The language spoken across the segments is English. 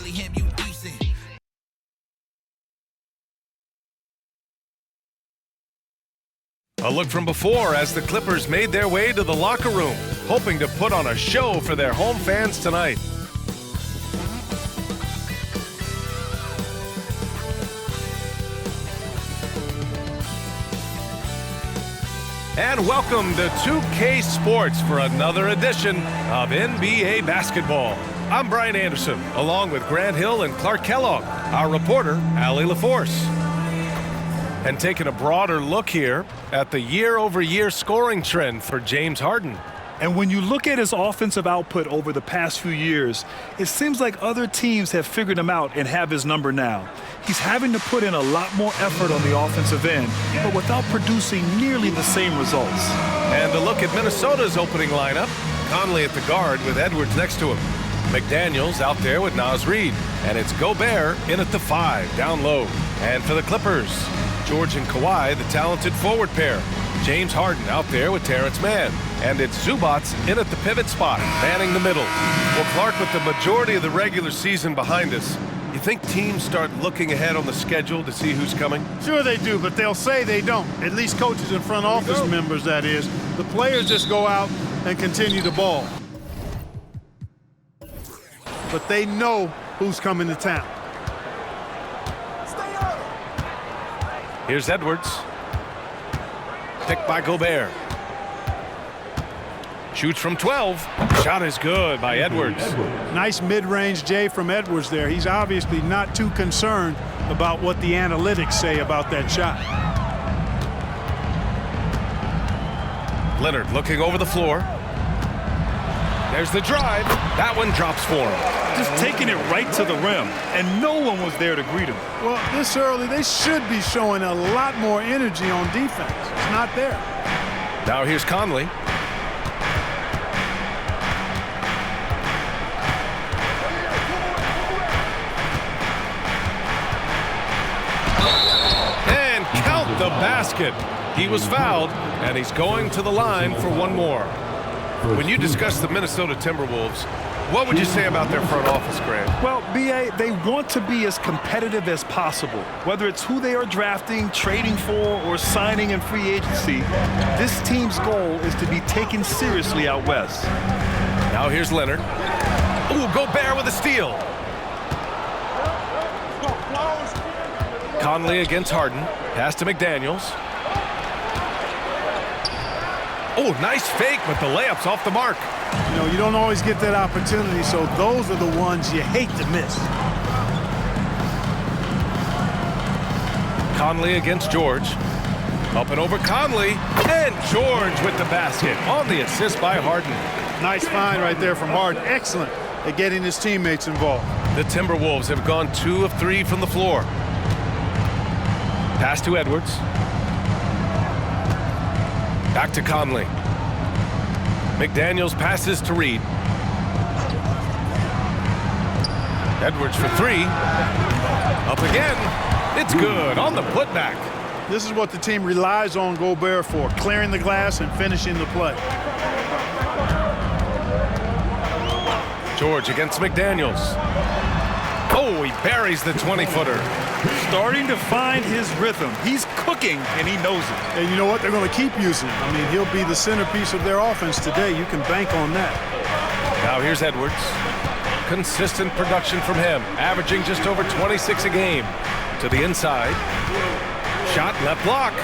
really him, you decent. A look from before as the Clippers made their way to the locker room, hoping to put on a show for their home fans tonight. And welcome to 2K Sports for another edition of NBA basketball. I'm Brian Anderson, along with Grant Hill and Clark Kellogg, our reporter, Allie LaForce. And taking a broader look here at the year-over-year scoring trend for James Harden. And when you look at his offensive output over the past few years, it seems like other teams have figured him out and have his number now. He's having to put in a lot more effort on the offensive end, but without producing nearly the same results. And a look at Minnesota's opening lineup. Conley at the guard with Edwards next to him. McDaniels out there with Naz Reid. And it's Gobert in at the 5, down low. And for the Clippers, George and Kawhi, the talented forward pair. James Harden out there with Terrence Mann. And it's Zubats in at the pivot spot, manning the middle. Well, Clark, with the majority of the regular season behind us, you think teams start looking ahead on the schedule to see who's coming? Sure they do, but they'll say they don't. At least coaches and front office members, that is. The players just go out and continue to ball. But they know who's coming to town. Here's Edwards. Picked by Gobert. Shoots from 12. Shot is good by Edwards. Nice mid-range J from Edwards there. He's obviously not too concerned about what the analytics say about that shot. Leonard looking over the floor. There's the drive. That one drops for him. Just taking it right to the rim, and no one was there to greet him. Well, this early, they should be showing a lot more energy on defense. It's not there. Now here's Conley. And count the basket. He was fouled, and he's going to the line for one more. When you discuss the Minnesota Timberwolves, what would you say about their front office, Grant? Well, B.A., they want to be as competitive as possible. Whether it's who they are drafting, trading for, or signing in free agency, this team's goal is to be taken seriously out west. Now here's Leonard. Ooh, Gobert with a steal. Conley against Harden. Pass to McDaniels. Oh, nice fake, but the layup's off the mark. You know, you don't always get that opportunity, so those are the ones you hate to miss. Conley against George. Up and over Conley. And George with the basket on the assist by Harden. Nice find right there from Harden. Excellent at getting his teammates involved. The Timberwolves have gone 2 of 3 from the floor. Pass to Edwards. Back to Conley. McDaniels passes to Reid. Edwards for 3. Up again. It's good on the putback. This is what the team relies on Gobert for, clearing the glass and finishing the play. George against McDaniels. Oh, he buries the 20-footer. Starting to find his rhythm. He's cooking, and he knows it. And you know what? They're going to keep using him. I mean, he'll be the centerpiece of their offense today. You can bank on that. Now here's Edwards. Consistent production from him, averaging just over 26 a game. To the inside. Shot left block.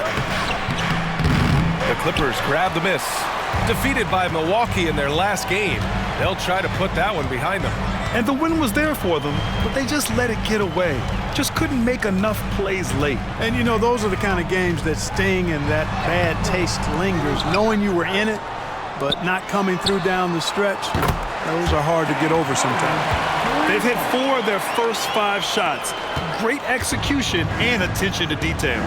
The Clippers grab the miss. Defeated by Milwaukee in their last game. They'll try to put that one behind them. And the win was there for them, but they just let it get away. Just couldn't make enough plays late. And, you know, those are the kind of games that sting and that bad taste lingers. Knowing you were in it, but not coming through down the stretch, those are hard to get over sometimes. They've hit 4 of their first 5 shots. Great execution and attention to detail.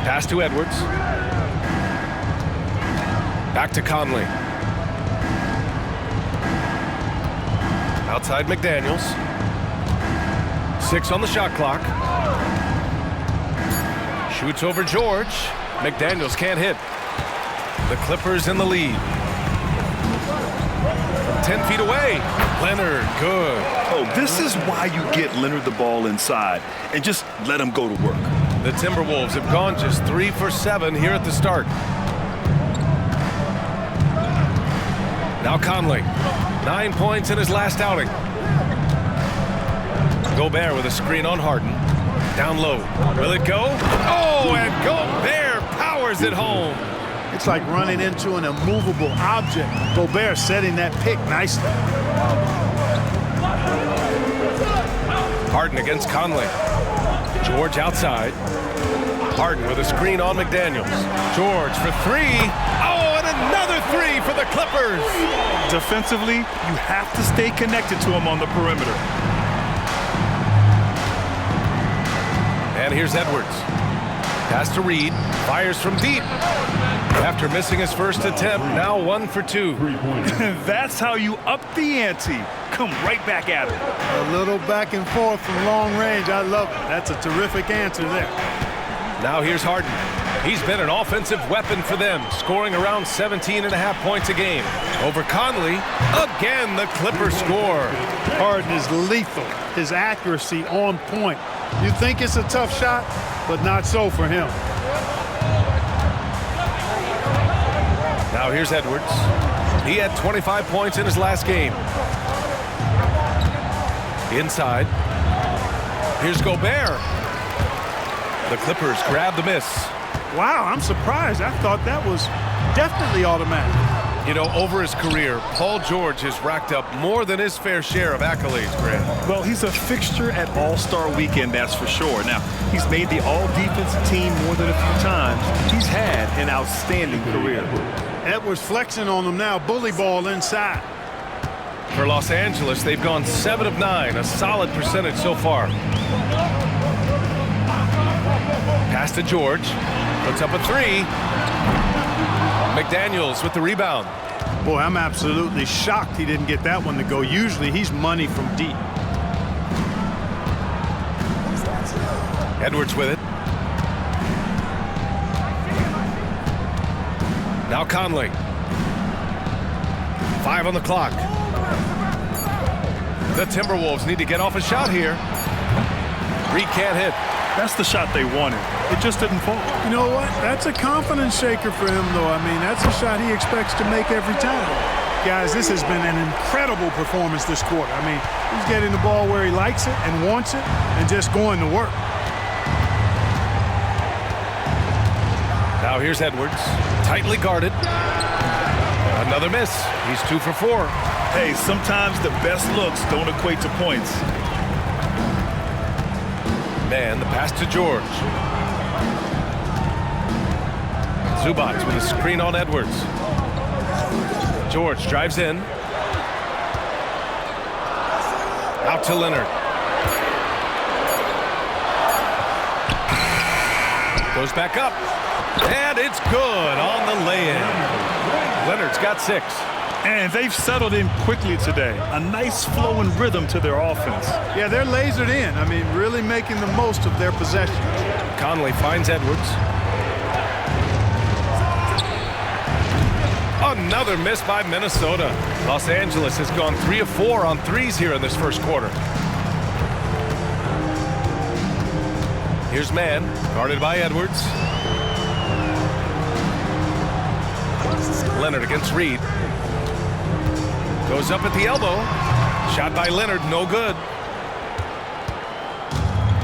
Pass to Edwards. Back to Conley. Outside McDaniels. 6 on the shot clock. Shoots over George. McDaniels can't hit. The Clippers in the lead. 10 feet away. Leonard, good. Oh, this is why you get Leonard the ball inside and just let him go to work. The Timberwolves have gone just 3 for 7 here at the start. Now Conley, 9 points in his last outing. Gobert with a screen on Harden. Down low. Will it go? Oh, and Gobert powers it home. It's like running into an immovable object. Gobert setting that pick nicely. Harden against Conley. George outside. Harden with a screen on McDaniels. George for 3. Oh, and another 3 for the Clippers. Defensively, you have to stay connected to him on the perimeter. And here's Edwards. Pass to Reed. Fires from deep. After missing his first attempt, now 1 for 2. That's how you up the ante. Come right back at him. A little back and forth from long range. I love it. That's a terrific answer there. Now here's Harden. He's been an offensive weapon for them, scoring around 17.5 points a game. Over Conley, again the Clippers score. Harden is lethal. His accuracy on point. You think it's a tough shot, but not so for him. Now here's Edwards. He had 25 points in his last game. Inside. Here's Gobert. The Clippers grab the miss. Wow, I'm surprised. I thought that was definitely automatic. You know, over his career, Paul George has racked up more than his fair share of accolades, Grant. Well, he's a fixture at All-Star Weekend, that's for sure. Now, he's made the All-Defensive team more than a few times. He's had an outstanding career. Edwards flexing on them now. Bully ball inside. For Los Angeles, they've gone 7 of 9, a solid percentage so far. Pass to George. Puts up a 3. McDaniels with the rebound. Boy, I'm absolutely shocked he didn't get that one to go. Usually he's money from deep. Edwards with it. Now Conley. 5 on the clock. The Timberwolves need to get off a shot here. Reed can't hit. That's the shot they wanted. It just didn't fall. You know what? That's a confidence shaker for him, though. I mean, that's a shot he expects to make every time. Guys, this has been an incredible performance this quarter. I mean, he's getting the ball where he likes it and wants it and just going to work. Now here's Edwards. Tightly guarded. Another miss. He's 2 for 4. Hey, sometimes the best looks don't equate to points. Man, the pass to George. Zubac with a screen on Edwards. George drives in. Out to Leonard. Goes back up. And it's good on the lay-in. Leonard's got 6. And they've settled in quickly today. A nice flow and rhythm to their offense. Yeah, they're lasered in. I mean, really making the most of their possession. Conley finds Edwards. Another miss by Minnesota. Los Angeles has gone 3 of 4 on threes here in this first quarter. Here's Mann, guarded by Edwards. Leonard against Reed. Goes up at the elbow. Shot by Leonard, no good.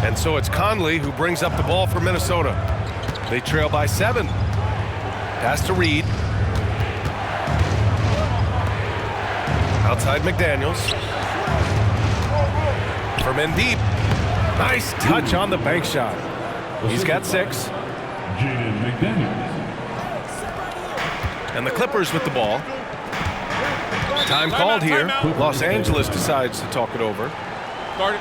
And so it's Conley who brings up the ball for Minnesota. They trail by 7. Pass to Reed. Outside McDaniels. From in deep. Nice touch on the bank shot. He's got 6. And the Clippers with the ball. Time called here. Los Angeles decides to talk it over. Start it.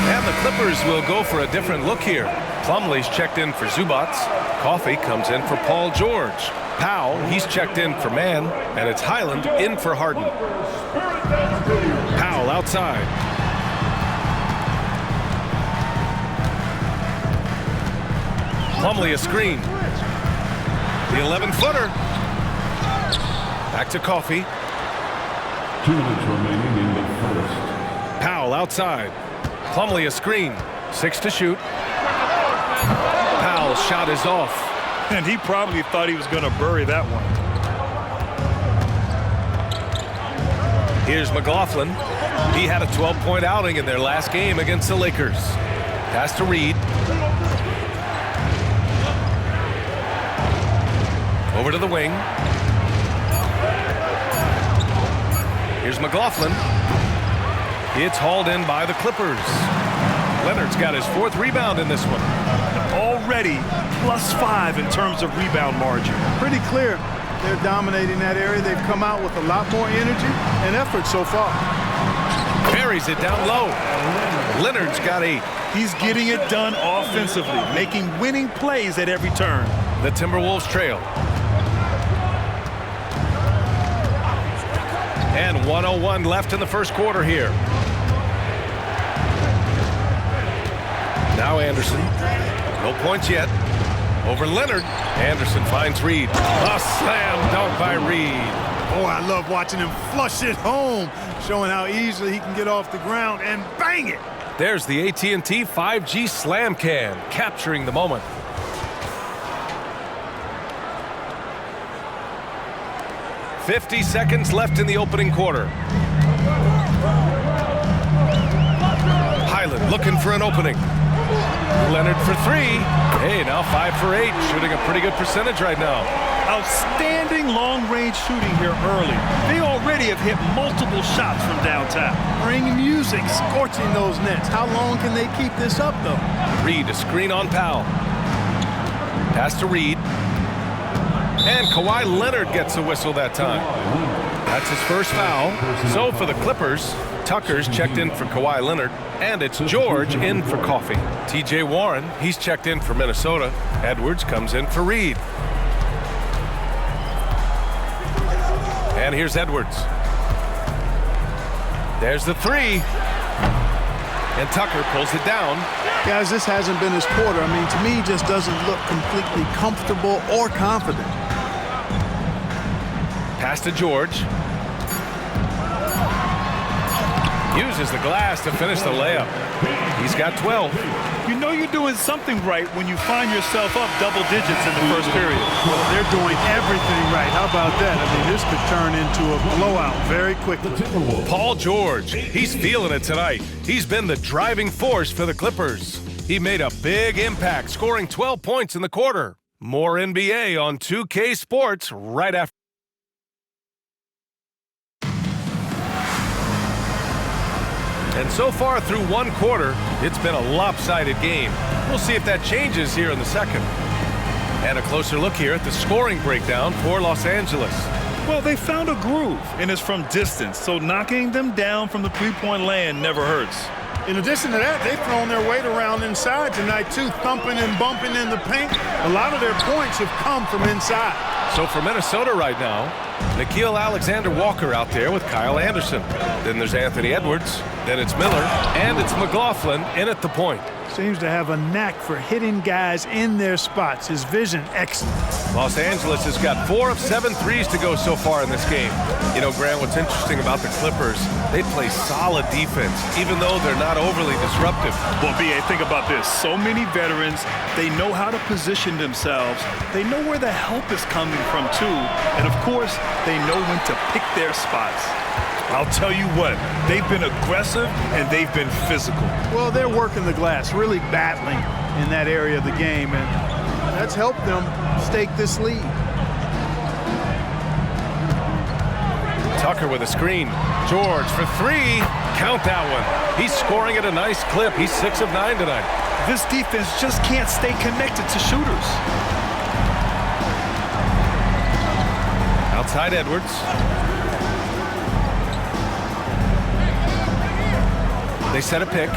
And the Clippers will go for a different look here. Plumlee's checked in for Zubac. Coffey comes in for Paul George. Powell, he's checked in for Mann. And it's Highland in for Harden. outside. Plumlee a screen. The 11-footer. Back to Coffey. 2 minutes remaining in the first. Powell outside. Plumlee a screen. 6 to shoot. Powell's shot is off. And he probably thought he was going to bury that one. Here's McLaughlin. He had a 12-point outing in their last game against the Lakers. Pass to Reed. Over to the wing. Here's McLaughlin. It's hauled in by the Clippers. Leonard's got his 4th rebound in this one. Already +5 in terms of rebound margin. Pretty clear. They're dominating that area. They've come out with a lot more energy and effort so far. Buries it down low. Leonard's got 8. He's getting it done offensively, making winning plays at every turn. The Timberwolves trail. And 1:01 left in the first quarter here. Now Anderson. No points yet. Over Leonard. Anderson finds Reed. A slam dunk by Reed. Oh, I love watching him flush it home, showing how easily he can get off the ground and bang it. There's the AT&T 5G Slam Can, capturing the moment. "50 seconds left in the opening quarter. Highland looking for an opening. Leonard for 3. Hey, now 5 for 8, shooting a pretty good percentage right now. Outstanding long-range shooting here early. They already have hit multiple shots from downtown. Bring music, scorching those nets. How long can they keep this up, though? Reed, a screen on Powell. Pass to Reed. And Kawhi Leonard gets a whistle that time. That's his first foul. So for the Clippers, Tucker's checked in for Kawhi Leonard, and it's George in for Coffey. TJ Warren, he's checked in for Minnesota. Edwards comes in for Reed. And here's Edwards. There's the 3. And Tucker pulls it down. Guys, this hasn't been his quarter. I mean, to me, he just doesn't look completely comfortable or confident. Pass to George. Uses the glass to finish the layup. He's got 12. You know you're doing something right when you find yourself up double digits in the first period. Well, they're doing everything right. How about that? I mean, this could turn into a blowout very quickly. Paul George, he's feeling it tonight. He's been the driving force for the Clippers. He made a big impact, scoring 12 points in the quarter. More NBA on 2K Sports right after. And so far through one quarter, it's been a lopsided game. We'll see if that changes here in the second. And a closer look here at the scoring breakdown for Los Angeles. Well, they found a groove, and it's from distance, so knocking them down from the three-point land never hurts. In addition to that, they've thrown their weight around inside tonight, too, thumping and bumping in the paint. A lot of their points have come from inside. So for Minnesota right now, Nickeil Alexander-Walker out there with Kyle Anderson. Then there's Anthony Edwards. Then it's Miller. And it's McLaughlin in at the point. Seems to have a knack for hitting guys in their spots. His vision, excellent. Los Angeles has got 4 of 7 threes to go so far in this game. You know, Grant, what's interesting about the Clippers, they play solid defense, even though they're not overly disruptive. Well, B.A., think about this. So many veterans, they know how to position themselves. They know where the help is coming from, too. And, of course, they know when to pick their spots. I'll tell you what, they've been aggressive and they've been physical. Well, they're working the glass, really battling in that area of the game, and that's helped them stake this lead. Tucker with a screen. George for 3. Count that one. He's scoring at a nice clip. He's 6 of 9 tonight. This defense just can't stay connected to shooters. Outside Edwards. They set a pick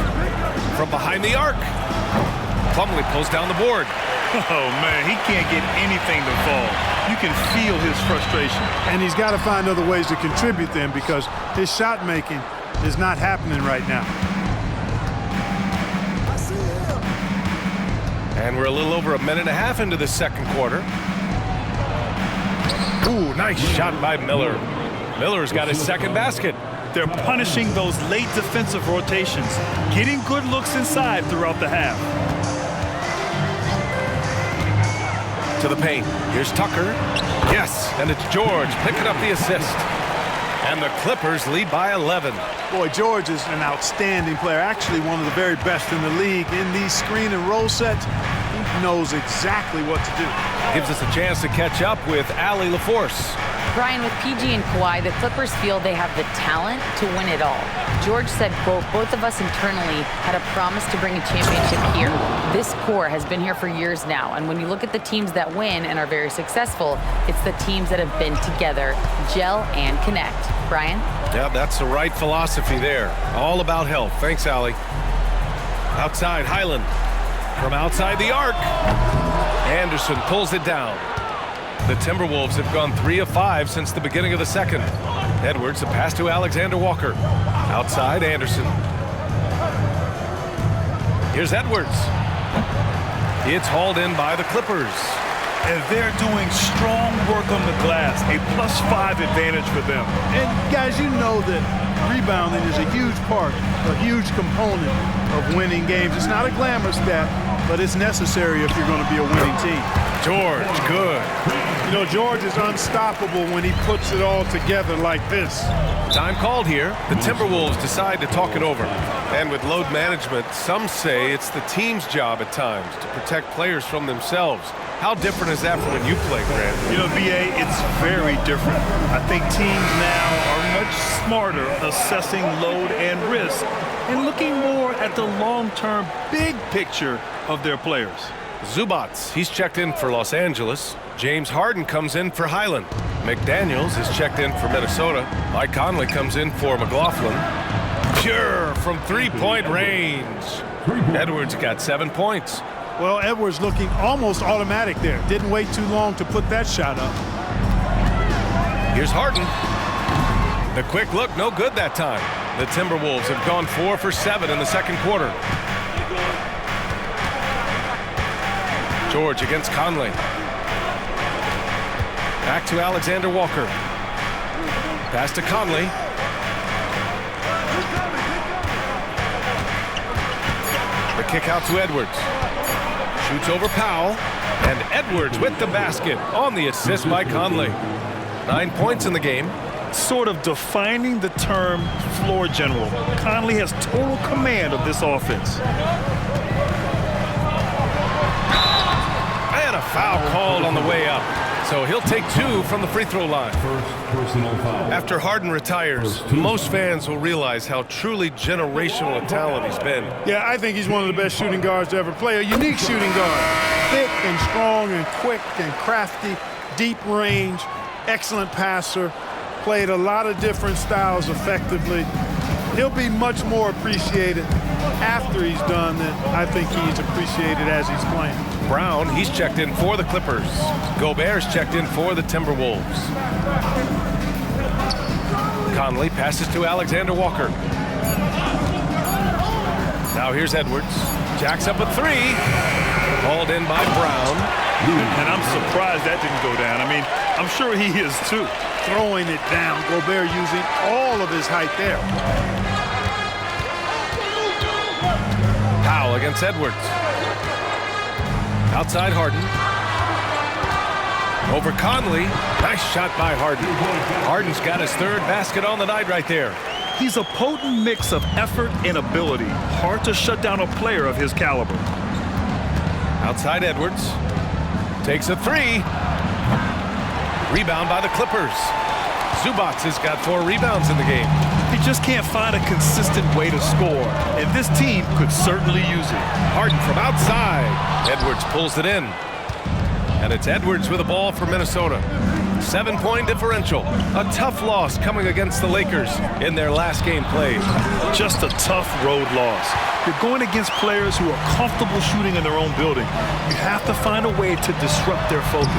from behind the arc. Plumlee pulls down the board. Oh, man, he can't get anything to fall. You can feel his frustration. And he's got to find other ways to contribute then, because his shot making is not happening right now. And we're a little over a minute and a half into the second quarter. Ooh, nice shot by Miller. Miller's got his second basket. They're punishing those late defensive rotations, getting good looks inside throughout the half. To the paint. Here's Tucker. Yes, and it's George picking up the assist. And the Clippers lead by 11. Boy, George is an outstanding player, actually one of the very best in the league. In these screen and roll sets, he knows exactly what to do. Gives us a chance to catch up with Allie LaForce. Brian, with PG and Kawhi, the Clippers feel they have the talent to win it all. George said, quote, both of us internally had a promise to bring a championship here. This core has been here for years now, and when you look at the teams that win and are very successful, it's the teams that have been together, gel and connect. Brian? Yeah, that's the right philosophy there. All about health. Thanks, Allie. Outside, Highland. From outside the arc. Anderson pulls it down. The Timberwolves have gone 3 of 5 since the beginning of the second. Edwards, a pass to Alexander Walker. Outside, Anderson. Here's Edwards. It's hauled in by the Clippers. And they're doing strong work on the glass, a +5 advantage for them. And guys, you know that rebounding is a huge part, a huge component of winning games. It's not a glamour stat, but it's necessary if you're going to be a winning team. George, good. You know, George is unstoppable when he puts it all together like this. Time called here. The Timberwolves decide to talk it over. And with load management, some say it's the team's job at times to protect players from themselves. How different is that from when you play, Grant? You know, BA, it's very different. I think teams now are much smarter assessing load and risk and looking more at the long-term big picture of their players. Zubats, he's checked in for Los Angeles. James Harden comes in for Highland. McDaniels is checked in for Minnesota. Mike Conley comes in for McLaughlin. Pure from three-point range. Edwards got 7 points. Well, Edwards looking almost automatic there. Didn't wait too long to put that shot up. Here's Harden. The quick look, no good that time. The Timberwolves have gone 4 for 7 in the second quarter. George against Conley. Back to Alexander Walker. Pass to Conley. The kick out to Edwards. Shoots over Powell. And Edwards with the basket on the assist by Conley. 9 points in the game. Sort of defining the term floor general. Conley has total command of this offense. And a foul called on the way up. So he'll take 2 from the free throw line. First personal foul. After Harden retires, most fans will realize how truly generational a talent he's been. Yeah, I think he's one of the best shooting guards to ever play. A unique shooting guard. Thick and strong and quick and crafty. Deep range. Excellent passer. Played a lot of different styles effectively. He'll be much more appreciated after he's done than I think he's appreciated as he's playing. Brown, he's checked in for the Clippers. Gobert's checked in for the Timberwolves. Conley passes to Alexander Walker. Now here's Edwards. Jacks up a 3. Hauled in by Brown. And I'm surprised that didn't go down. I mean, I'm sure he is too. Throwing it down. Gobert using all of his height there. Powell against Edwards. Outside Harden. Over Conley. Nice shot by Harden. Harden's got his 3rd basket on the night right there. He's a potent mix of effort and ability. Hard to shut down a player of his caliber. Outside Edwards. Takes a 3. Rebound by the Clippers. Zubats has got 4 rebounds in the game. He just can't find a consistent way to score, and this team could certainly use it. Harden from outside. Edwards pulls it in. And it's Edwards with the ball for Minnesota. 7-point differential. A tough loss coming against the Lakers in their last game played. Just a tough road loss. You're going against players who are comfortable shooting in their own building. You have to find a way to disrupt their focus.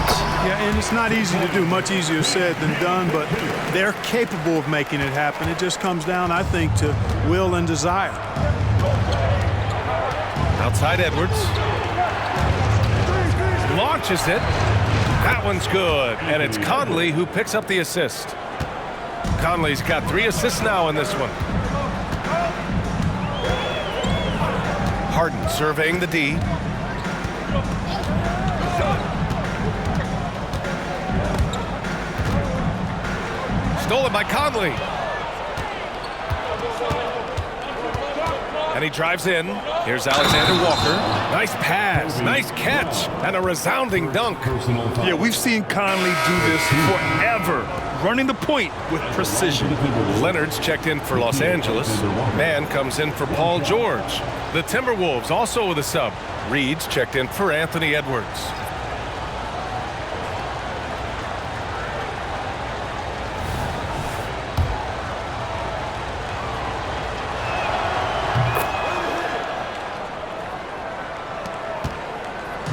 Yeah, and it's not easy to do. Much easier said than done, but they're capable of making it happen. It just comes down, I think, to will and desire. Outside Edwards. Launches it. That one's good. And it's Conley who picks up the assist. Conley's got 3 assists now in this one. Harden surveying the D. Stolen by Conley. And he drives in. Here's Alexander Walker. Nice pass, nice catch, and a resounding dunk. Yeah, we've seen Conley do this forever, running the point with precision. Leonard's checked in for Los Angeles. Mann comes in for Paul George. The Timberwolves also with a sub. Reed's checked in for Anthony Edwards.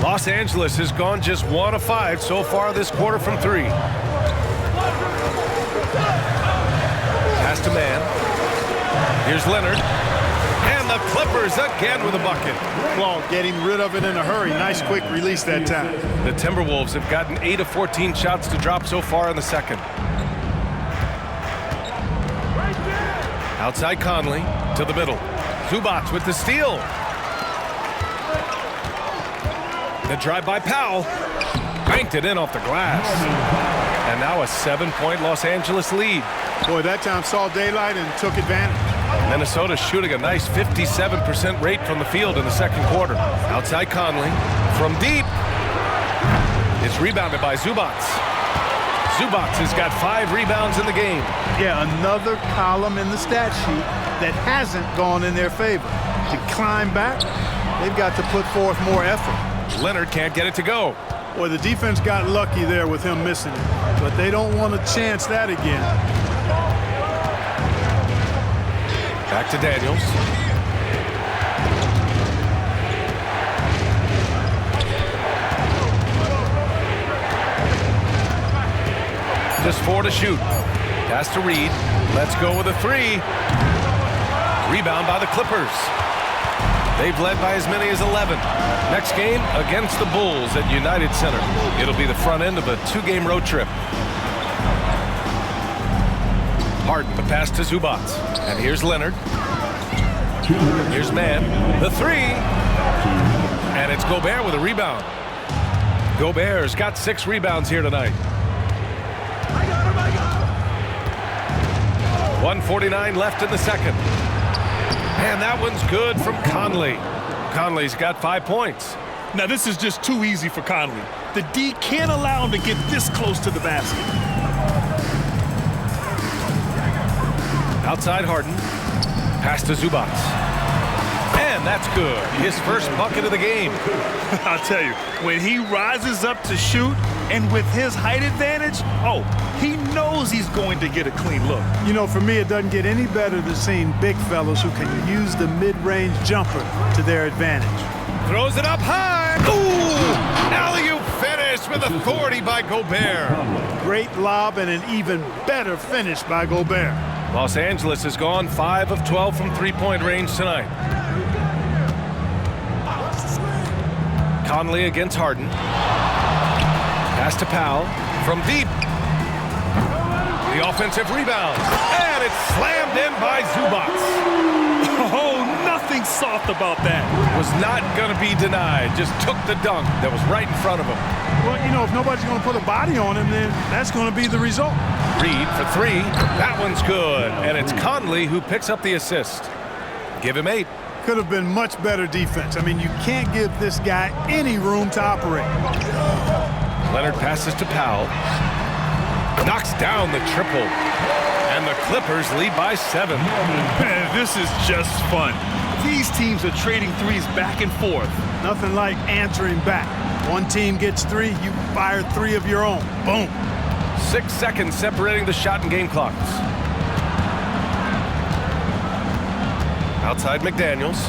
Los Angeles has gone just 1 of 5 so far this quarter from 3. Pass to Mann. Here's Leonard. And the Clippers again with a bucket. Well, getting rid of it in a hurry. Nice quick release that time. The Timberwolves have gotten 8 of 14 shots to drop so far in the second. Outside Conley to the middle. Zubac with the steal. The drive by Powell. Banked it in off the glass. And now a 7-point Los Angeles lead. Boy, that time saw daylight and took advantage. Minnesota shooting a nice 57% rate from the field in the second quarter. Outside Conley. From deep. It's rebounded by Zubac. Zubac has got 5 rebounds in the game. Yeah, another column in the stat sheet that hasn't gone in their favor. To climb back, they've got to put forth more effort. Leonard can't get it to go. Boy, the defense got lucky there with him missing it, but they don't want to chance that again. Back to Daniels. Just 4 to shoot. Pass to Reed. Let's go with a 3. Rebound by the Clippers. They've led by as many as 11. Next game against the Bulls at United Center. It'll be the front end of a 2-game road trip. Harden, the pass to Zubac. And here's Leonard. Here's Mann. The 3. And it's Gobert with a rebound. Gobert's got 6 rebounds here tonight. 1:49 left in the second. And that one's good from Conley. Conley's got 5 points. Now, this is just too easy for Conley. The D can't allow him to get this close to the basket. Outside Harden. Pass to Zubac. And that's good. His first bucket of the game. I'll tell you, when he rises up to shoot, and with his height advantage, he knows he's going to get a clean look. You know, for me, it doesn't get any better than seeing big fellas who can use the mid-range jumper to their advantage. Throws it up high. Ooh! Alley-oop finish with authority by Gobert. Great lob and an even better finish by Gobert. Los Angeles has gone 5 of 12 from 3-point range tonight. Conley against Harden. Pass to Powell from deep. The offensive rebound. And it's slammed in by Zubac. Oh, nothing soft about that. Was not going to be denied. Just took the dunk that was right in front of him. Well, you know, if nobody's going to put a body on him, then that's going to be the result. Reed for 3. That one's good. And it's Conley who picks up the assist. Give him 8. Could have been much better defense. I mean, you can't give this guy any room to operate. Leonard passes to Powell. Knocks down the triple. And the Clippers lead by 7. Man, this is just fun. These teams are trading threes back and forth. Nothing like answering back. One team gets 3, you fire 3 of your own. Boom. 6 seconds separating the shot and game clocks. Outside McDaniels.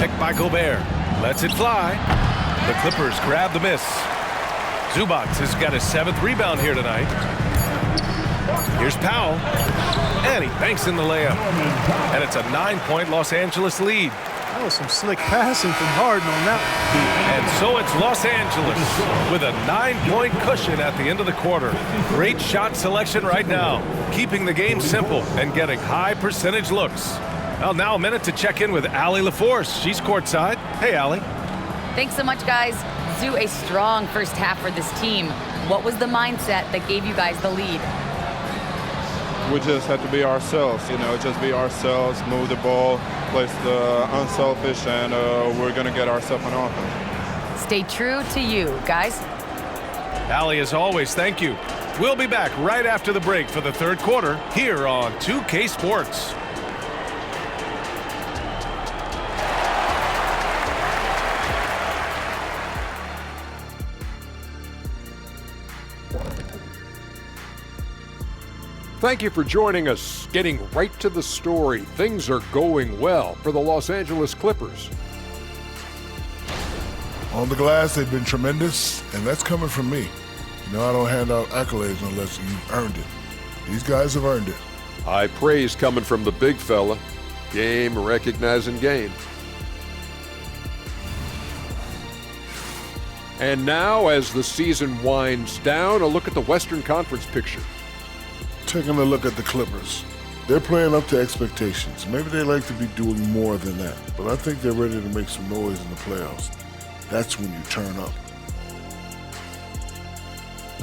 Picked by Gobert. Lets it fly. The Clippers grab the miss. Zubac has got his 7th rebound here tonight. Here's Powell. And he banks in the layup. And it's a 9-point Los Angeles lead. That was some slick passing from Harden on that. And so it's Los Angeles with a 9-point cushion at the end of the quarter. Great shot selection right now, keeping the game simple and getting high percentage looks. Well, now a minute to check in with Allie LaForce. She's courtside. Hey, Allie. Thanks so much, guys. Zoo, a strong first half for this team. What was the mindset that gave you guys the lead? We just had to be ourselves, just be ourselves, move the ball, play the unselfish, and we're going to get ourselves an offense. Stay true to you, guys. Allie, as always, thank you. We'll be back right after the break for the third quarter here on 2K Sports. Thank you for joining us. Getting right to the story, things are going well for the Los Angeles Clippers. On the glass, they've been tremendous, and that's coming from me. I don't hand out accolades unless you've earned it. These guys have earned it. High praise coming from the big fella. Game recognizing game. And now, as the season winds down, a look at the Western Conference picture. Taking a look at the Clippers. They're playing up to expectations. Maybe they like to be doing more than that, but I think they're ready to make some noise in the playoffs. That's when you turn up.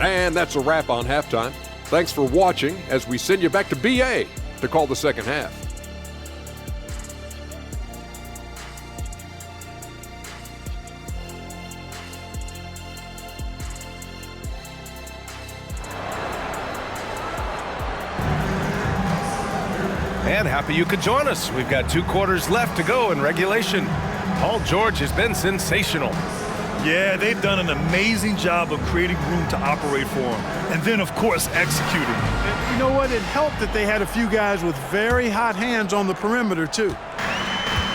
And that's a wrap on halftime. Thanks for watching as we send you back to BA to call the second half. And happy you could join us. We've got 2 quarters left to go in regulation. Paul George has been sensational. Yeah, they've done an amazing job of creating room to operate for him. And then, of course, executing. You know what? It helped that they had a few guys with very hot hands on the perimeter, too.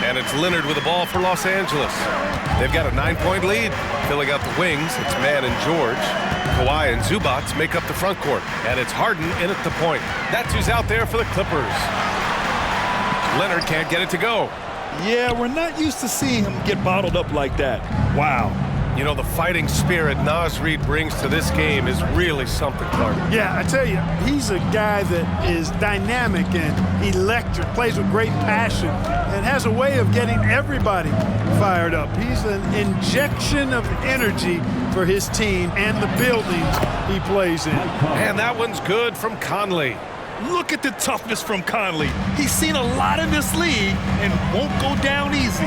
And it's Leonard with the ball for Los Angeles. They've got a 9-point lead. Filling out the wings, it's Mann and George. Kawhi and Zubac make up the front court. And it's Harden in at the point. That's who's out there for the Clippers. Leonard can't get it to go. Yeah, we're not used to seeing him get bottled up like that. Wow. The fighting spirit Naz Reid brings to this game is really something, Clark. Yeah, I tell you, he's a guy that is dynamic and electric, plays with great passion, and has a way of getting everybody fired up. He's an injection of energy for his team and the buildings he plays in. And that one's good from Conley. Look at the toughness from Conley. He's seen a lot in this league and won't go down easy.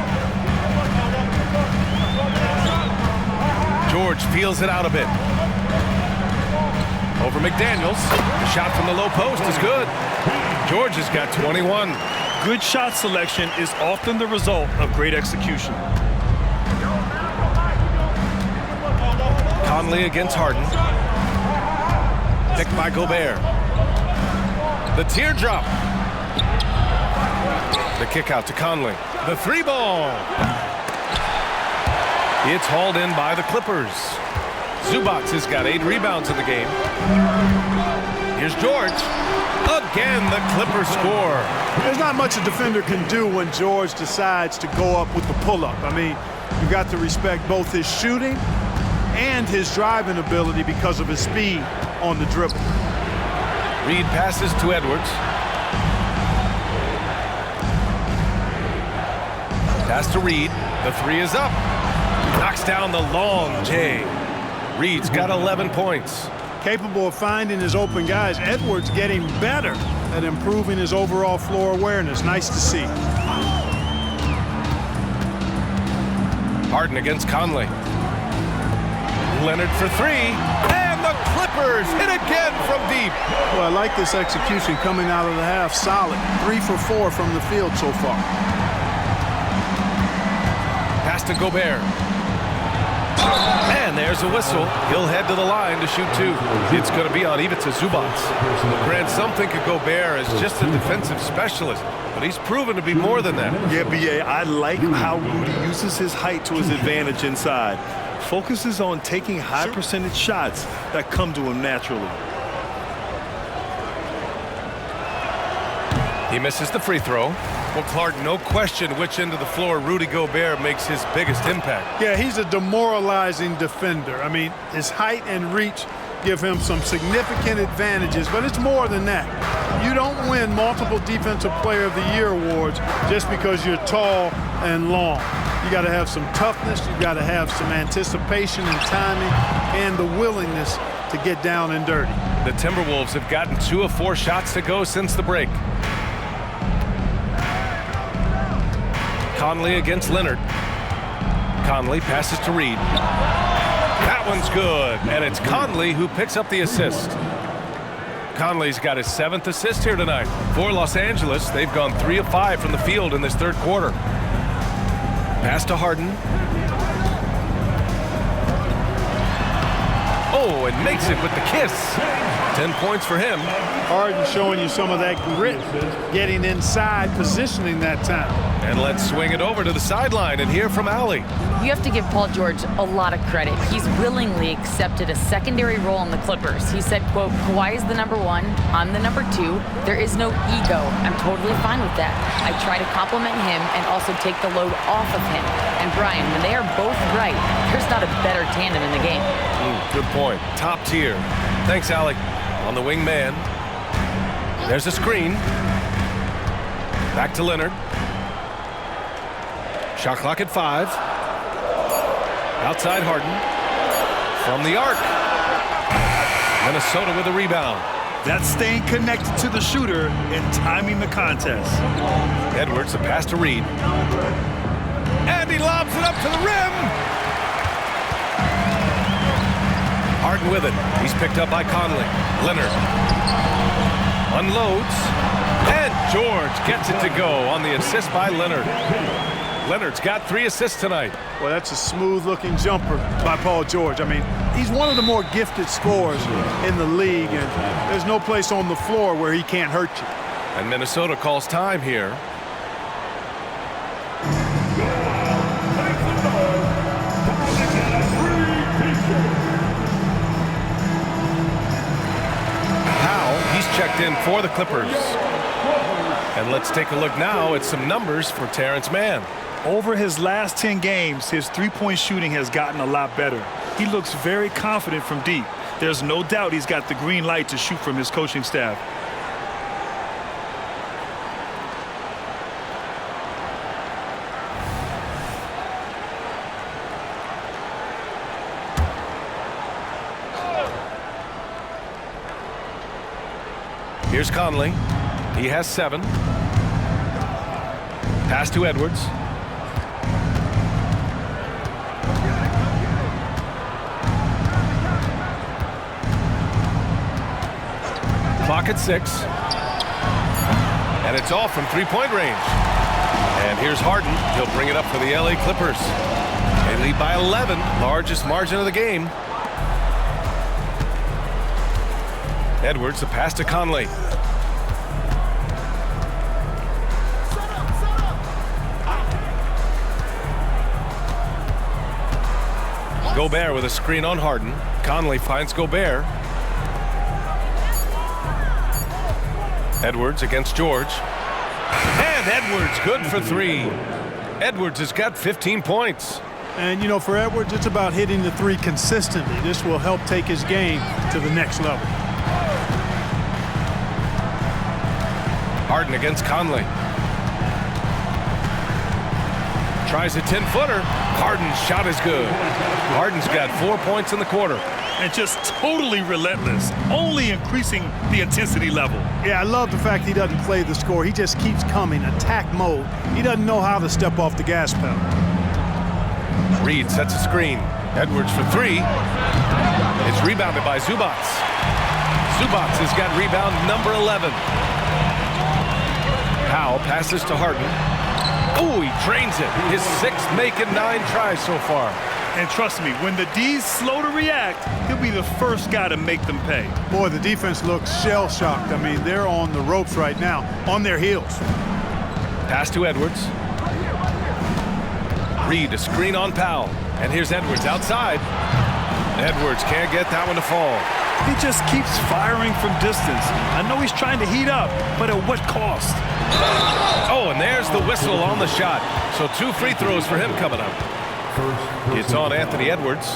George feels it out a bit. Over McDaniels. The shot from the low post is good. George has got 21. Good shot selection is often the result of great execution. Conley against Harden. Picked by Gobert. The teardrop. The kick out to Conley. The 3-ball. It's hauled in by the Clippers. Zubac has got 8 rebounds in the game. Here's George. Again, the Clippers score. There's not much a defender can do when George decides to go up with the pull-up. I mean, you got to respect both his shooting and his driving ability because of his speed on the dribble. Reid passes to Edwards. Pass to Reid. The 3 is up. Knocks down the long J. Reid's got 11 points. Capable of finding his open guys. Edwards getting better at improving his overall floor awareness. Nice to see. Harden against Conley. Leonard for 3. And the Clippers hit again from deep. Well, I like this execution coming out of the half. Solid. 3 for 4 from the field so far. Pass to Gobert. And And there's a whistle. He'll head to the line to shoot 2. It's going to be on Ivica Zubac. Grant, some think of Gobert as just a defensive specialist, but he's proven to be more than that. Yeah, B.A., I like how Rudy uses his height to his advantage inside. Focuses on taking high percentage shots that come to him naturally. He misses the free throw. Well, Clark, no question which end of the floor Rudy Gobert makes his biggest impact. Yeah, he's a demoralizing defender. I mean, his height and reach give him some significant advantages, but it's more than that. You don't win multiple Defensive Player of the Year awards just because you're tall and long. You got to have some toughness, you got to have some anticipation and timing, and the willingness to get down and dirty. The Timberwolves have gotten 2 of 4 shots to go since the break. Conley against Leonard. Conley passes to Reed. That one's good, and it's Conley who picks up the assist. Conley's got his 7th assist here tonight. For Los Angeles, they've gone 3 of 5 from the field in this third quarter. Pass to Harden. Oh, and makes it with the kiss. 10 points for him. Harden showing you some of that grit, getting inside, positioning that time. And let's swing it over to the sideline and hear from Allie. You have to give Paul George a lot of credit. He's willingly accepted a secondary role in the Clippers. He said, quote, Kawhi is the number 1, I'm the number 2. There is no ego. I'm totally fine with that. I try to compliment him and also take the load off of him. And Brian, when they are both right, there's not a better tandem in the game. Good point. Top tier. Thanks, Allie. On the wing man. There's a screen. Back to Leonard. Shot clock at 5. Outside Harden. From the arc. Minnesota with a rebound. That's staying connected to the shooter and timing the contest. Edwards, the pass to Reed. And he lobs it up to the rim. Harden with it. He's picked up by Conley. Leonard unloads. And George gets it to go on the assist by Leonard. Leonard's got 3 assists tonight. Well, that's a smooth-looking jumper by Paul George. I mean, he's one of the more gifted scorers in the league, and there's no place on the floor where he can't hurt you. And Minnesota calls time here. Powell, he's checked in for the Clippers. And let's take a look now at some numbers for Terrence Mann. Over his last 10 games, his three-point shooting has gotten a lot better. He looks very confident from deep. There's no doubt he's got the green light to shoot from his coaching staff. Here's Conley. He has 7. Pass to Edwards. Clock at 6. And it's off from 3-point range. And here's Harden. He'll bring it up for the LA Clippers. They lead by 11, largest margin of the game. Edwards, the pass to Conley. Gobert with a screen on Harden. Conley finds Gobert. Edwards against George. And Edwards good for 3. Edwards has got 15 points. And, you know, for Edwards, it's about hitting the 3 consistently. This will help take his game to the next level. Harden against Conley. Tries a 10-footer. Harden's shot is good. Harden's got 4 points in the quarter. And just totally relentless, only increasing the intensity level. Yeah, I love the fact he doesn't play the score. He just keeps coming, attack mode. He doesn't know how to step off the gas pedal. Reed sets a screen. Edwards for 3. It's rebounded by Zubac. Zubac has got rebound number 11. Powell passes to Harden. Oh, he drains it. His 6th make and 9 tries so far. And trust me, when the D's slow to react, he'll be the first guy to make them pay. Boy, the defense looks shell-shocked. I mean, they're on the ropes right now, on their heels. Pass to Edwards. Reed, a screen on Powell. And here's Edwards outside. Edwards can't get that one to fall. He just keeps firing from distance. I know he's trying to heat up, but at what cost? Oh, and there's the whistle on the shot. So 2 free throws for him coming up. It's on Anthony Edwards.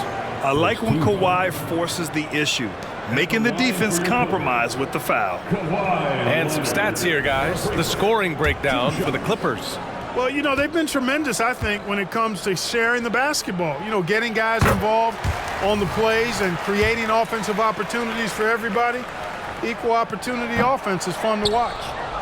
I like when Kawhi forces the issue, making the defense compromise with the foul. And some stats here, guys. The scoring breakdown for the Clippers. Well, you know, they've been tremendous, I think, when it comes to sharing the basketball. You know, getting guys involved on the plays and creating offensive opportunities for everybody. Equal opportunity offense is fun to watch.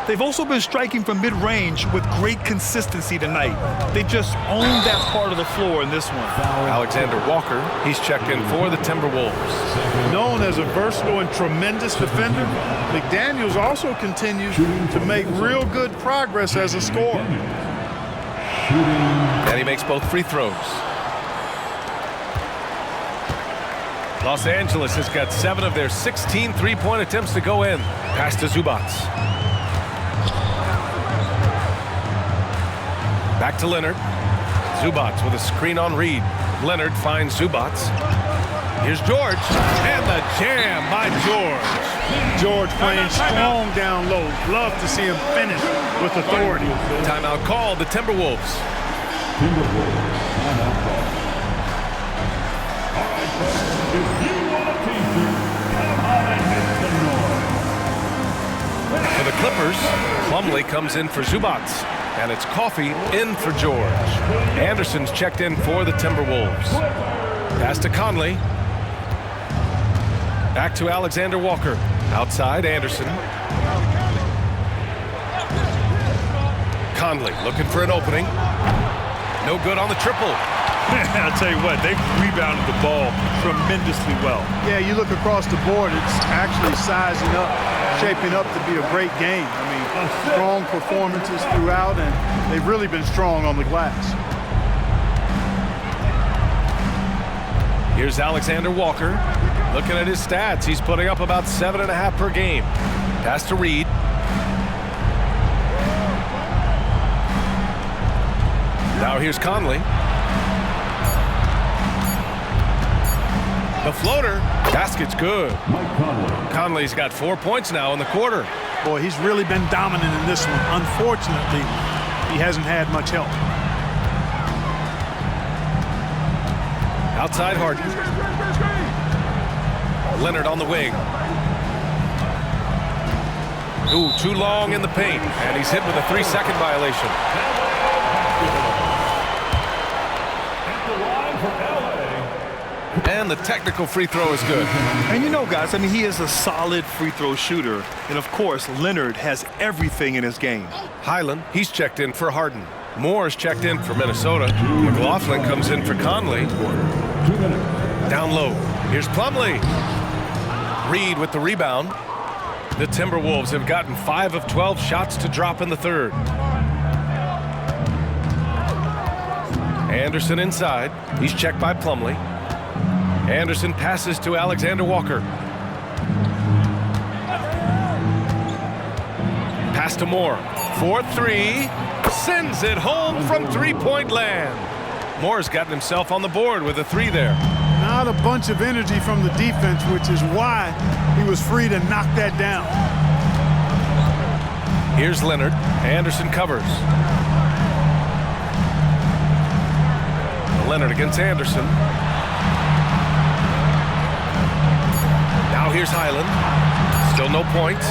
They've also been striking from mid-range with great consistency tonight. They just owned that part of the floor in this one. Alexander Walker, he's checked in for the Timberwolves. Known as a versatile and tremendous defender, McDaniels also continues to make real good progress as a scorer. And he makes both free throws. Los Angeles has got 7 of their 16 three-point attempts to go in. Pass to Zubac. Back to Leonard. Zubac with a screen on Reed. Leonard finds Zubac. Here's George. And the jam by George. George playing strong down low. Love to see him finish with authority. Timeout called the Timberwolves. For the Clippers, Plumlee comes in for Zubac. And it's Coffey in for George. Anderson's checked in for the Timberwolves. Pass to Conley. Back to Alexander Walker. Outside, Anderson. Conley looking for an opening. No good on the triple. I'll tell you what, they've rebounded the ball tremendously well. Yeah, you look across the board, it's actually sizing up, shaping up to be a great game. I mean, strong performances throughout, and they've really been strong on the glass. Here's Alexander Walker. Looking at his stats, he's putting up about 7.5 per game. Pass to Reed. Now here's Conley. The floater. Basket's good. Mike Conley. Conley's got 4 points now in the quarter. Boy, he's really been dominant in this one. Unfortunately, he hasn't had much help. Outside Harden. Leonard on the wing. Ooh, too long in the paint. And he's hit with a 3-second violation. And the technical free throw is good. And you know, guys, I mean, he is a solid free throw shooter. And, of course, Leonard has everything in his game. Highland, he's checked in for Harden. Moore's checked in for Minnesota. McLaughlin comes in for Conley. Down low. Here's Plumlee. Reed with the rebound. The Timberwolves have gotten 5 of 12 shots to drop in the third. Anderson inside. He's checked by Plumlee. Anderson passes to Alexander Walker. Pass to Moore. 4-3. Sends it home from three-point land. Moore's gotten himself on the board with a 3 there. Not a bunch of energy from the defense, which is why he was free to knock that down. Here's Leonard. Anderson covers. Leonard against Anderson. Now here's Highland. Still no points.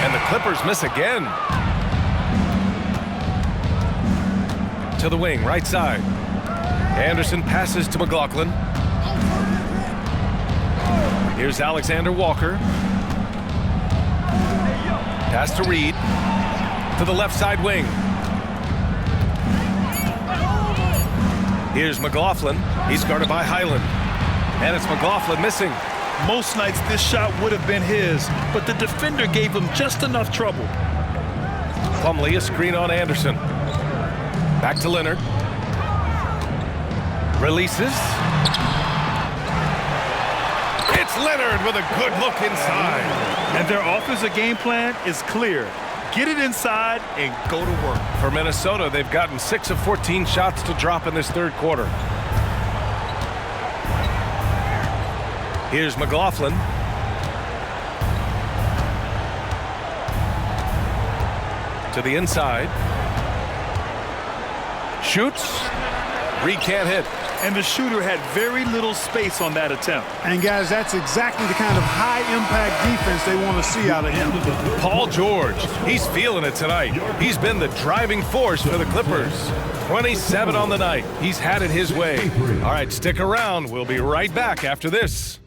And the Clippers miss again. To the wing, right side. Anderson passes to McLaughlin. Here's Alexander Walker. Pass to Reed. To the left side wing. Here's McLaughlin. He's guarded by Highland. And it's McLaughlin missing. Most nights this shot would have been his, but the defender gave him just enough trouble. Plumlee, a screen on Anderson. Back to Leonard. Releases. It's Leonard with a good look inside. And their offensive game plan is clear. Get it inside and go to work. For Minnesota, they've gotten 6 of 14 shots to drop in this third quarter. Here's McLaughlin. To the inside. Shoots. Reed can't hit. And the shooter had very little space on that attempt. And, guys, that's exactly the kind of high-impact defense they want to see out of him. Paul George, he's feeling it tonight. He's been the driving force for the Clippers. 27 on the night. He's had it his way. All right, stick around. We'll be right back after this.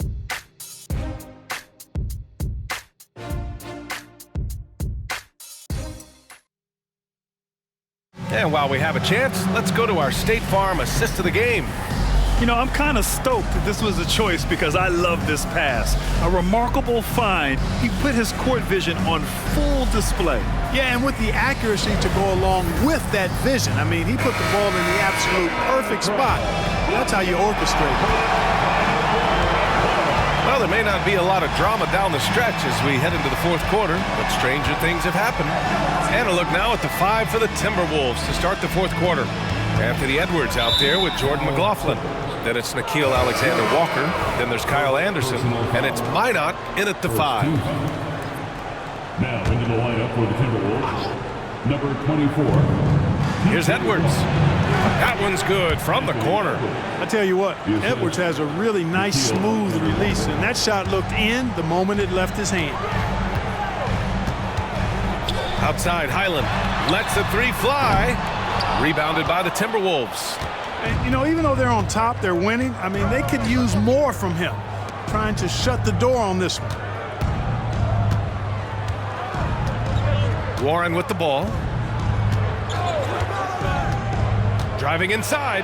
And while we have a chance, let's go to our State Farm assist of the game. You know, I'm kind of stoked that this was a choice because I love this pass. A remarkable find. He put his court vision on full display. Yeah, and with the accuracy to go along with that vision. I mean, he put the ball in the absolute perfect spot. That's how you orchestrate it. Well, there may not be a lot of drama down the stretch as we head into the fourth quarter, but stranger things have happened. And a look now at the 5 for the Timberwolves to start the fourth quarter. Anthony Edwards out there with Jordan McLaughlin. Then it's Nickeil Alexander-Walker. Then there's Kyle Anderson. And it's Minot in at the 5. Now into the lineup for the Timberwolves, number 24. Here's Edwards. That one's good from the corner. I tell you what, Edwards has a really nice, smooth release, and that shot looked in the moment it left his hand. Outside, Highland lets the 3 fly. Rebounded by the Timberwolves. And, you know, even though they're on top, they're winning. I mean, they could use more from him, trying to shut the door on this one. Warren with the ball. Driving inside.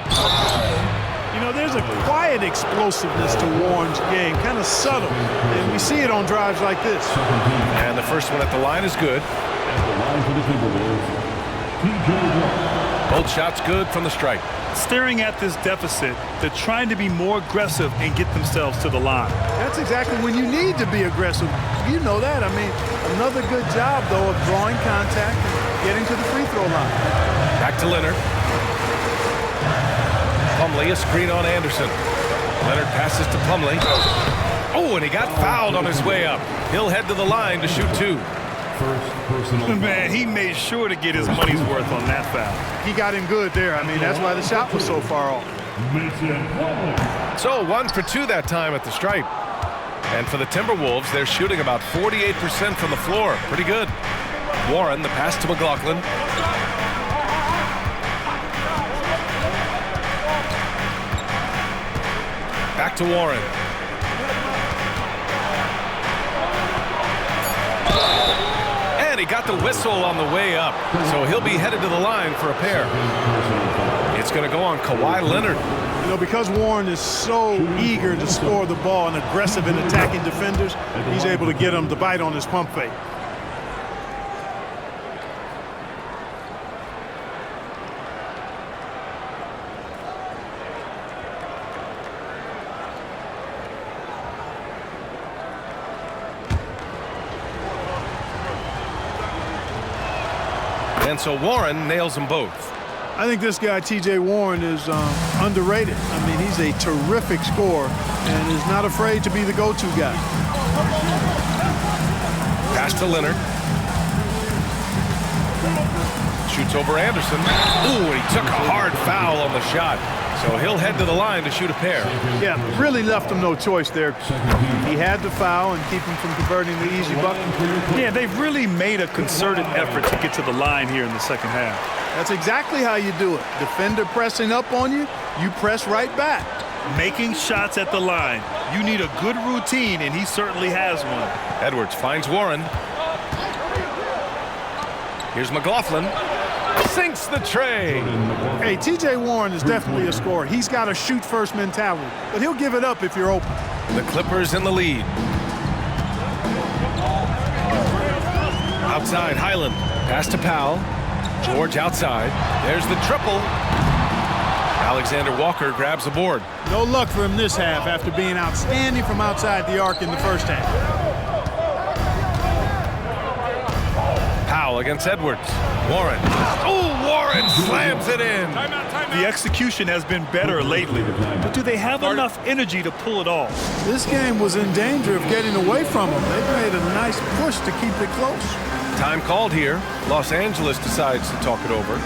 You know, there's a quiet explosiveness to Warren's game, kind of subtle, and we see it on drives like this. And the first one at the line is good. At the line for the Timberwolves, T.J. Warren. Both shots good from the stripe. Staring at this deficit, they're trying to be more aggressive and get themselves to the line. That's exactly when you need to be aggressive. You know that. I mean, another good job, though, of drawing contact and getting to the free throw line. Back to Leonard. Plumlee, a screen on Anderson. Leonard passes to Plumlee. Oh, and he got fouled on his way up. He'll head to the line to shoot 2. First personal. Man, he made sure to get his money's worth on that foul. He got him good there. I mean, that's why the shot was so far off. So 1 for 2 that time at the stripe. And for the Timberwolves, they're shooting about 48% from the floor. Pretty good. Warren, the pass to McLaughlin. Back to Warren. And he got the whistle on the way up. So he'll be headed to the line for a pair. It's going to go on Kawhi Leonard. You know, because Warren is so eager to score the ball and aggressive in attacking defenders, he's able to get them to bite on his pump fake. And so Warren nails them both. I think this guy, T.J. Warren, is underrated. I mean, he's a terrific scorer and is not afraid to be the go-to guy. Pass to Leonard. Shoots over Anderson. Ooh, and he took a hard foul on the shot. So he'll head to the line to shoot a pair. Yeah, really left him no choice there. He had to foul and keep him from converting the easy bucket. Yeah, they've really made a concerted effort to get to the line here in the second half. That's exactly how you do it. Defender pressing up on you, you press right back. Making shots at the line. You need a good routine, and he certainly has one. Edwards finds Warren. Here's McLaughlin. Sinks the tray. Hey, T.J. Warren is definitely a scorer. He's got a shoot-first mentality, but he'll give it up if you're open. The Clippers in the lead. Outside, Highland. Pass to Powell. George outside. There's the triple. Alexander Walker grabs the board. No luck for him this half after being outstanding from outside the arc in the first half. Powell against Edwards. Warren. Oh, Warren slams it in. The execution has been better lately, but do they have enough energy to pull it off? This game was in danger of getting away from them. They made a nice push to keep it close. Time called here. Los Angeles decides to talk it over.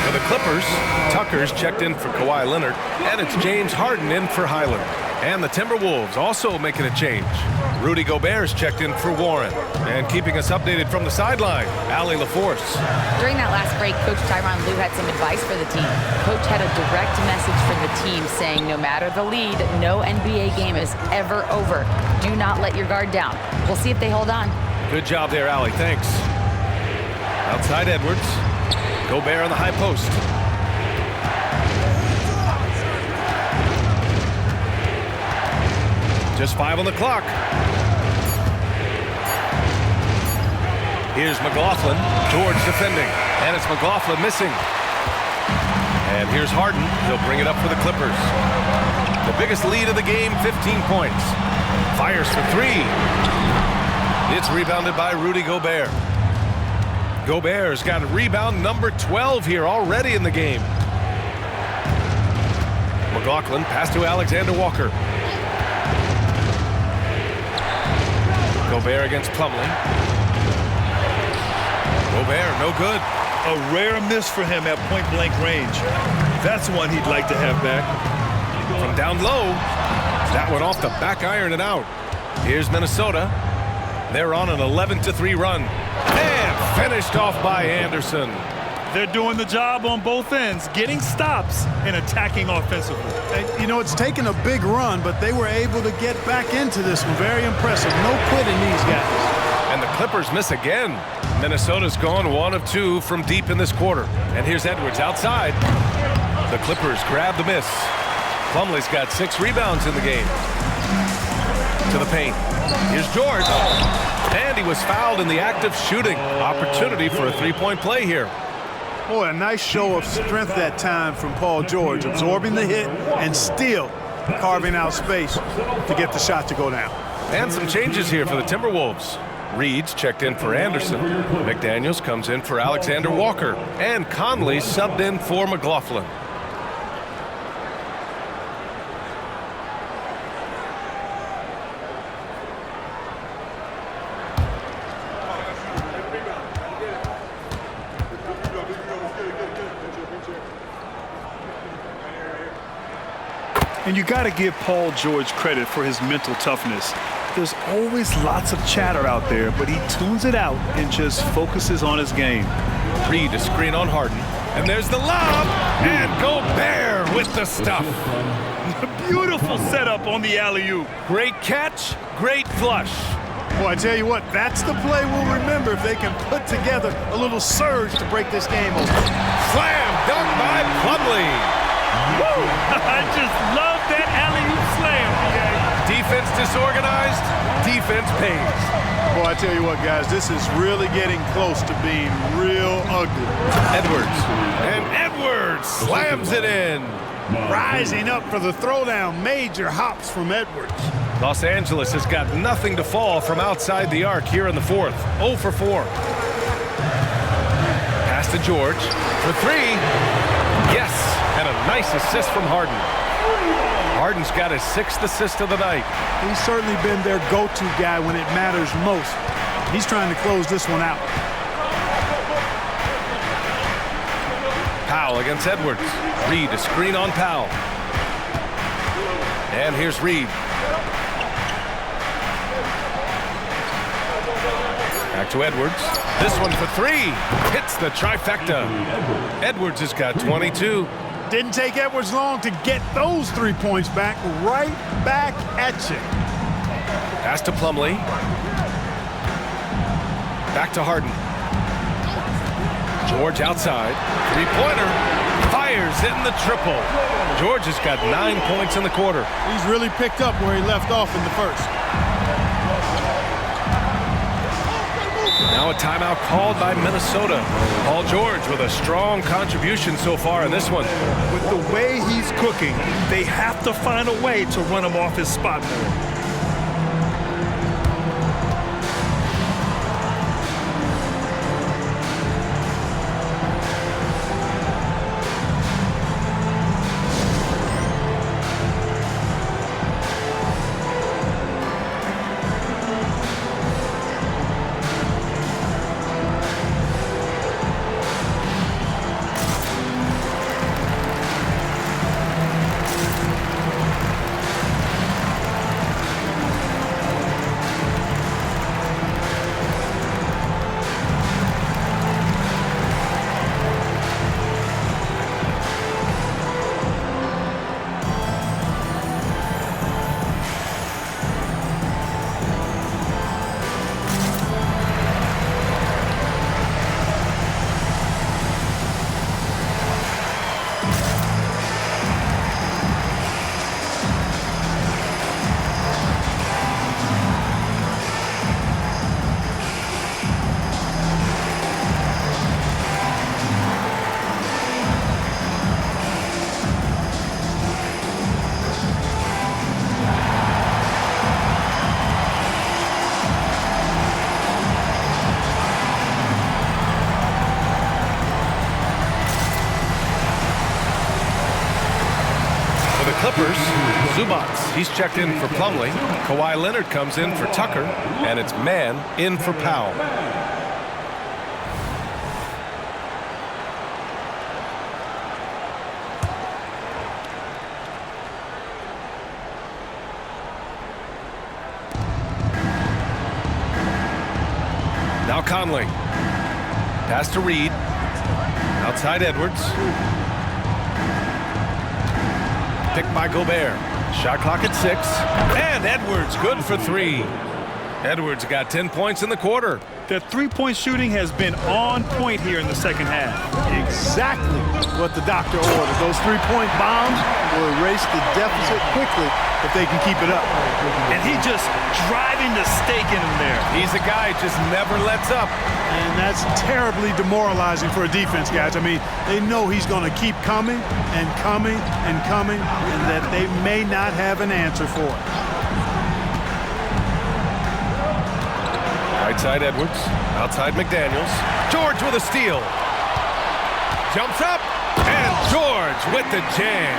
For the Clippers, Tucker's checked in for Kawhi Leonard, and it's James Harden in for Highland. And the Timberwolves also making a change. Rudy Gobert's checked in for Warren. And keeping us updated from the sideline, Allie LaForce. During that last break, Coach Tyronn Lue had some advice for the team. Coach had a direct message for the team saying no matter the lead, no NBA game is ever over. Do not let your guard down. We'll see if they hold on. Good job there, Allie. Thanks. Outside Edwards. Gobert on the high post. Just 5 on the clock. Here's McLaughlin. George defending. And it's McLaughlin missing. And here's Harden. He'll bring it up for the Clippers. The biggest lead of the game, 15 points. Fires for 3. It's rebounded by Rudy Gobert. Gobert's got rebound number 12 here already in the game. McLaughlin pass to Alexander Walker. Gobert against Plumlee. Gobert, no good. A rare miss for him at point-blank range. That's one he'd like to have back. From down low, that went off the back iron and out. Here's Minnesota. They're on an 11-3 run. And finished off by Anderson. They're doing the job on both ends, getting stops and attacking offensively. And, you know, it's taken a big run, but they were able to get back into this one. Very impressive. No quitting these guys. And the Clippers miss again. Minnesota's gone 1 of 2 from deep in this quarter. And here's Edwards outside. The Clippers grab the miss. Plumlee's got 6 rebounds in the game. To the paint. Here's George. And he was fouled in the act of shooting. Opportunity for a 3-point play here. Boy, a nice show of strength that time from Paul George, absorbing the hit and still carving out space to get the shot to go down. And some changes here for the Timberwolves. Reed's checked in for Anderson. McDaniels comes in for Alexander Walker. And Conley subbed in for McLaughlin. And you got to give Paul George credit for his mental toughness. There's always lots of chatter out there, but he tunes it out and just focuses on his game. Reed a screen on Harden. And there's the lob. And Gobert with the stuff. Beautiful setup on the alley-oop. Great catch, great flush. Boy, I tell you what, that's the play we'll remember if they can put together a little surge to break this game open. Slam dunk by Plumlee. Woo! I just love that alley-oop slam. Defense disorganized, defense pays. Boy, I tell you what, guys, this is really getting close to being real ugly. Edwards. And Edwards slams it in. Rising up for the throwdown. Major hops from Edwards. Los Angeles has got nothing to fall from outside the arc here in the 4th. 0 for 4. Pass to George for 3. Yes, and a nice assist from Harden. Harden's got his 6th assist of the night. He's certainly been their go-to guy when it matters most. He's trying to close this one out. Powell against Edwards. Reed a screen on Powell. And here's Reed. Back to Edwards. This one for 3. Hits the trifecta. Edwards has got 22. Didn't take Edwards long to get those 3 points back. Right back at you. Pass to Plumlee. Back to Harden. George outside. 3-pointer. Fires in the triple. George has got 9 points in the quarter. He's really picked up where he left off in the first. Now a timeout called by Minnesota. Paul George with a strong contribution so far in this one. With the way he's cooking, they have to find a way to run him off his spot more. Clippers, Zubats, he's checked in for Plumlee. Kawhi Leonard comes in for Tucker, and it's Mann in for Powell. Now Conley. Pass to Reed. Outside Edwards. Picked by Gobert. Shot clock at 6. And Edwards good for 3. Edwards got 10 points in the quarter. Their three-point shooting has been on point here in the second half. Exactly what the doctor ordered. Those three-point bombs will erase the deficit quickly if they can keep it up. And he just driving the stake in him there. He's a guy who just never lets up. And that's terribly demoralizing for a defense, guys. I mean, they know he's going to keep coming and coming and coming, and that they may not have an answer for it. Right side Edwards, outside McDaniels. George with a steal. Jumps up, and George with the jam.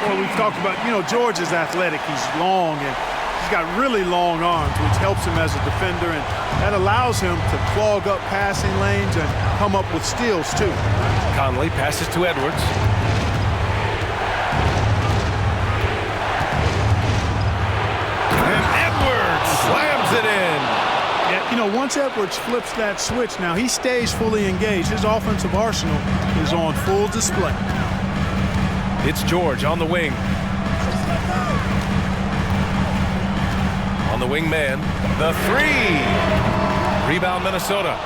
Well, we've talked about, George is athletic. He's long, and he's got really long arms, which helps him as a defender, and that allows him to clog up passing lanes and come up with steals, too. Conley passes to Edwards. And Edwards slams it in. Once Edwards flips that switch, now he stays fully engaged. His offensive arsenal is on full display. It's George on the wing. On the wing man, the 3. Rebound Minnesota.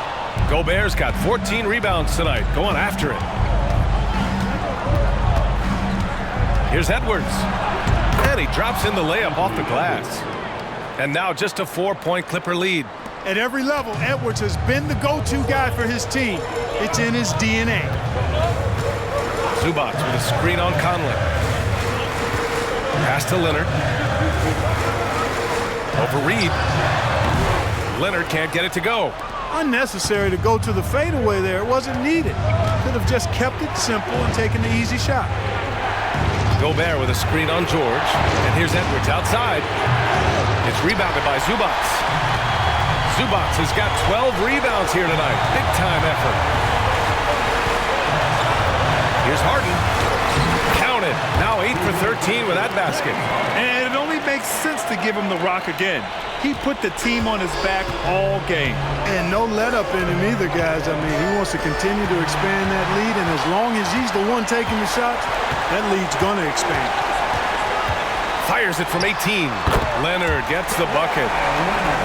Gobert's got 14 rebounds tonight, going after it. Here's Edwards. And he drops in the layup off the glass. And now just a 4-point Clipper lead. At every level, Edwards has been the go-to guy for his team. It's in his DNA. Zubats with a screen on Conley. Pass to Leonard. Over Reed. Leonard can't get it to go. Unnecessary to go to the fadeaway there. It wasn't needed. Could have just kept it simple and taken the easy shot. Gobert with a screen on George. And here's Edwards outside. It's rebounded by Zubats. Zubats has got 12 rebounds here tonight. Big-time effort. Here's Harden. Counted. Now 8 for 13 with that basket. And it only makes sense to give him the rock again. He put the team on his back all game. And no let-up in him either, guys. I mean, he wants to continue to expand that lead, and as long as he's the one taking the shots, that lead's going to expand. Fires it from 18. Leonard gets the bucket.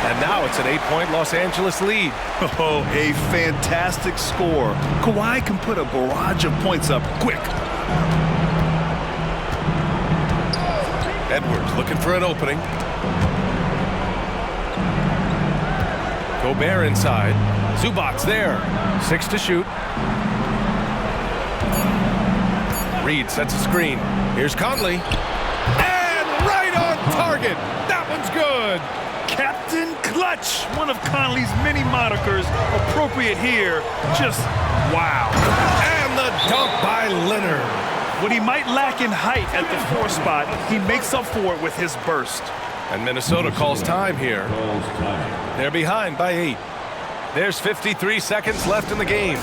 And now it's an 8-point Los Angeles lead. Oh, a fantastic score. Kawhi can put a barrage of points up quick. Edwards looking for an opening. Gobert inside. Zubac's there. 6 to shoot. Reed sets a screen. Here's Conley. And right on target. That one's good. Captain Clutch, one of Conley's many monikers, appropriate here. Just wow. And the dunk by Leonard. What he might lack in height at the 4 spot, he makes up for it with his burst. And Minnesota calls time here. Calls time. They're behind by 8. There's 53 seconds left in the game.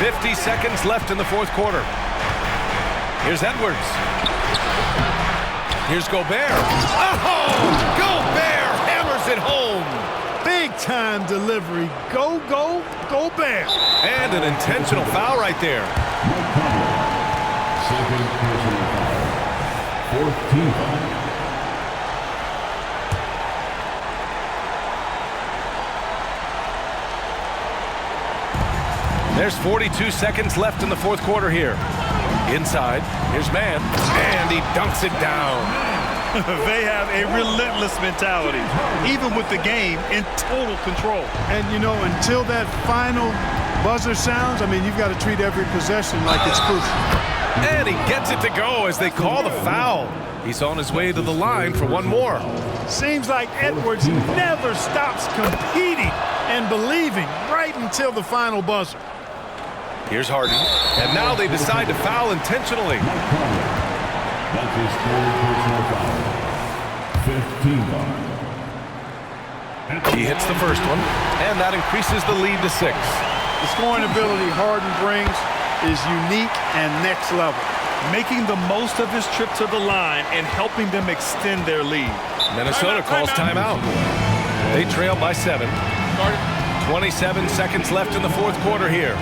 50 seconds left in the fourth quarter. Here's Edwards. Here's Gobert. Oh! Gobert hammers it home. Big time delivery. Go, go, Gobert. And an intentional foul right there. Second personal foul. Fourth team foul. There's 42 seconds left in the fourth quarter here. Inside, here's Mann, and he dunks it down. They have a relentless mentality, even with the game in total control. And, you know, until that final buzzer sounds, I mean, you've got to treat every possession like it's crucial. And he gets it to go as they call the foul. He's on his way to the line for one more. Seems like Edwards never stops competing and believing right until the final buzzer. Here's Harden, and now they decide to foul intentionally. That's his third personal foul. Fifth team foul. He hits the first one, and that increases the lead to 6. The scoring ability Harden brings is unique and next level. Making the most of his trip to the line and helping them extend their lead. Minnesota calls timeout. They trail by 7. 27 seconds left in the fourth quarter here.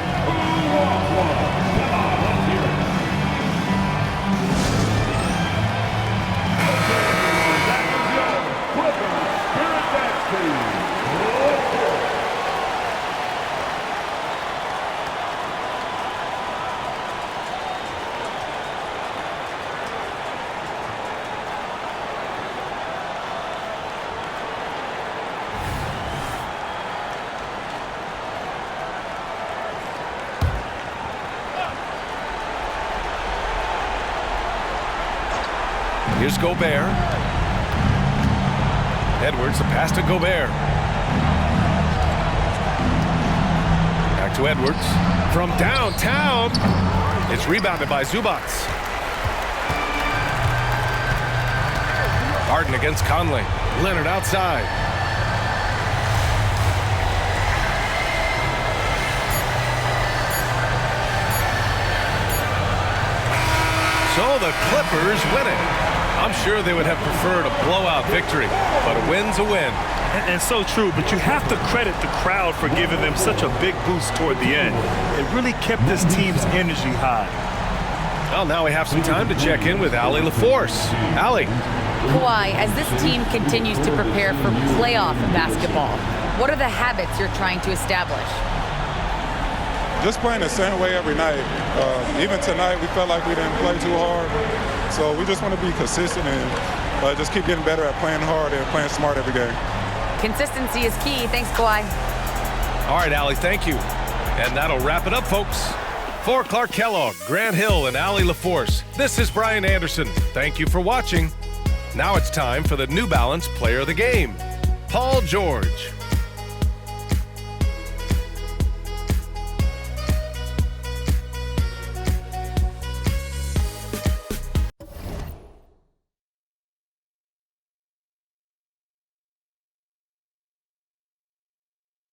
Here's Gobert. Edwards, a pass to Gobert. Back to Edwards. From downtown. It's rebounded by Zubac. Harden against Conley. Leonard outside. So the Clippers win it. I'm sure they would have preferred a blowout victory, but a win's a win. And so true, but you have to credit the crowd for giving them such a big boost toward the end. It really kept this team's energy high. Well, now we have some time to check in with Allie LaForce. Allie. Kawhi, as this team continues to prepare for playoff basketball, what are the habits you're trying to establish? Just playing the same way every night. Even tonight, we felt like we didn't play too hard. So we just want to be consistent and just keep getting better at playing hard and playing smart every game. Consistency is key. Thanks, Kawhi. All right, Allie, thank you. And that'll wrap it up, folks. For Clark Kellogg, Grant Hill, and Allie LaForce, this is Brian Anderson. Thank you for watching. Now it's time for the New Balance Player of the Game, Paul George.